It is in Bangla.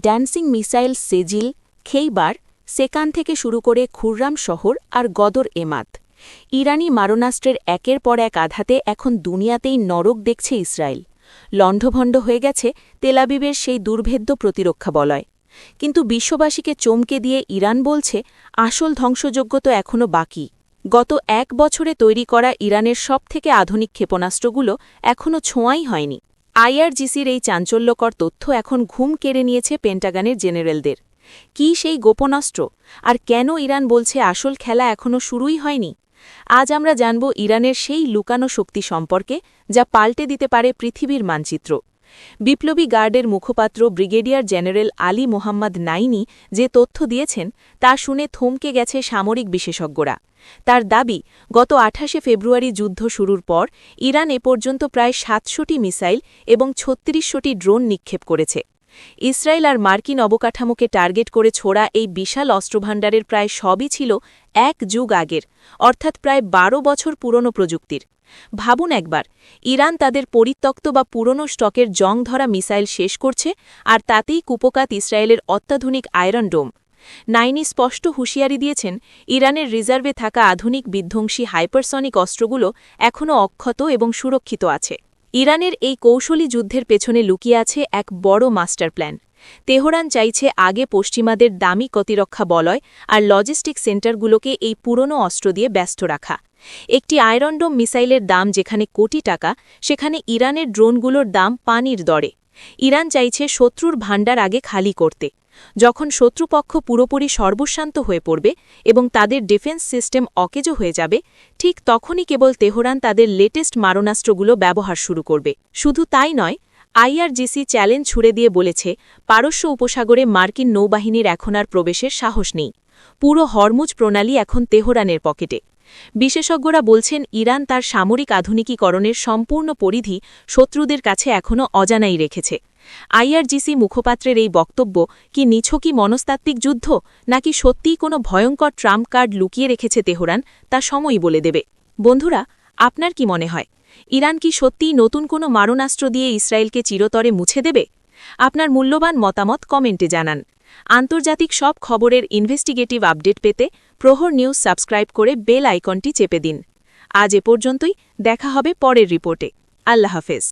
ড্যান্সিং মিসাইল সেজিল, খেইবার, সেকান থেকে শুরু করে খুররাম শহর আর গদর এমাত। ইরানি মারণাস্ত্রের একের পর এক আঘাতে এখন দুনিয়াতেই নরক দেখছে ইসরায়েল। লণ্ডভণ্ড হয়ে গেছে তেলাবিবের সেই দুর্ভেদ্য প্রতিরক্ষা বলয়। কিন্তু বিশ্ববাসীকে চমকে দিয়ে ইরান বলছে, আসল ধ্বংসযজ্ঞ তো এখনও বাকি। গত ১ বছরে তৈরি করা ইরানের সবথেকে আধুনিক ক্ষেপণাস্ত্রগুলো এখনও ছোঁয়াই হয়নি। আইআরজিসির এই চাঞ্চল্যকর তথ্য এখন ঘুম কেড়ে নিয়েছে পেন্টাগনের জেনারেলদের। কি সেই গোপন অস্ত্র, আর কেন ইরান বলছে আসল খেলা এখনও শুরুই হয়নি? আজ আমরা জানব ইরানের সেই লুকানো শক্তি সম্পর্কে, যা পাল্টে দিতে পারে পৃথিবীর মানচিত্র। বিপ্লবী গার্ডের মুখপাত্র ব্রিগেডিয়ার জেনারেল আলী মোহাম্মদ নাইনি যে তথ্য দিয়েছেন, তা শুনে থমকে গেছে সামরিক বিশেষজ্ঞরা। তার দাবি, গত ২৮শে ফেব্রুয়ারি যুদ্ধ শুরুর পর ইরান এ পর্যন্ত প্রায় ৭০০টি মিসাইল এবং ৩৬০০টি ড্রোন নিক্ষেপ করেছে। ইসরায়েল আর মার্কিন অবকাঠামোকে টার্গেট করে ছোড়া এই বিশাল অস্ত্রভাণ্ডারের প্রায় সবই ছিল ১ যুগ আগের, অর্থাৎ প্রায় ১২ বছর পুরনো প্রযুক্তির। ভাবুন একবার, ইরান তাদের পরিত্যক্ত বা পুরনো স্টকের জং ধরা মিসাইল শেষ করছে, আর তাতেই কুপোকাত ইসরায়েলের অত্যাধুনিক আয়রন ডোম। নাইনি স্পষ্ট হুঁশিয়ারি দিয়েছেন, ইরানের রিজার্ভে থাকা আধুনিক বিধ্বংসী হাইপারসনিক অস্ত্রগুলো এখনও অক্ষত এবং সুরক্ষিত আছে। ইরানের এই কৌশলী যুদ্ধের পেছনে লুকিয়ে আছে এক বড় মাস্টার প্ল্যান। তেহরান চাইছে আগে পশ্চিমাদের দামি প্রতিরক্ষা বলয় আর লজিস্টিক সেন্টারগুলোকে এই পুরনো অস্ত্র দিয়ে ব্যস্ত রাখা। একটি আয়রনডোম মিসাইলের দাম যেখানে কোটি টাকা, সেখানে ইরানের ড্রোনগুলোর দাম পানির দরে। ইরান চাইছে শত্রুর ভাণ্ডার আগে খালি করতে। যখন শত্রুপক্ষ পুরোপুরি সর্বশান্ত হয়ে পড়বে এবং তাদের ডিফেন্স সিস্টেম অকেজো হয়ে যাবে, ঠিক তখনই কেবল তেহরান তাদের লেটেস্ট মারণাস্ত্রগুলো ব্যবহার শুরু করবে। শুধু তাই নয়, আইআরজিসি চ্যালেঞ্জ ছুড়ে দিয়ে বলেছে, পারস্য উপসাগরে মার্কিন নৌবাহিনীর এখন আর প্রবেশের সাহস নেই। পুরো হরমুজ প্রণালী এখন তেহরানের পকেটে। বিশেষজ্ঞরা বলছেন, ইরান তার সামরিক আধুনিকীকরণের সম্পূর্ণ পরিধি শত্রুদের কাছে এখনও অজানাই রেখেছে। আইআরজিসি মুখপাত্রের এই বক্তব্য কি নিছকই মনস্তাত্ত্বিক যুদ্ধ, নাকি সত্যিই কোনো ভয়ঙ্কর ট্রাম্প কার্ড লুকিয়ে রেখেছে তেহরান, তা সময়ই বলে দেবে। বন্ধুরা, আপনার কি মনে হয়, ইরান কি সত্যিই নতুন কোনো মারণাস্ত্র দিয়ে ইসরায়েলকে চিরতরে মুছে দেবে? আপনার মূল্যবান মতামত কমেন্টে জানান। আন্তর্জাতিক সব খবরের ইনভেস্টিগেটিভ আপডেট পেতে প্রহর নিউজ সাবস্ক্রাইব করে বেল আইকনটি চেপে দিন। আজ এ পর্যন্তই, দেখা হবে পরের রিপোর্টে। আল্লাহ হাফেজ।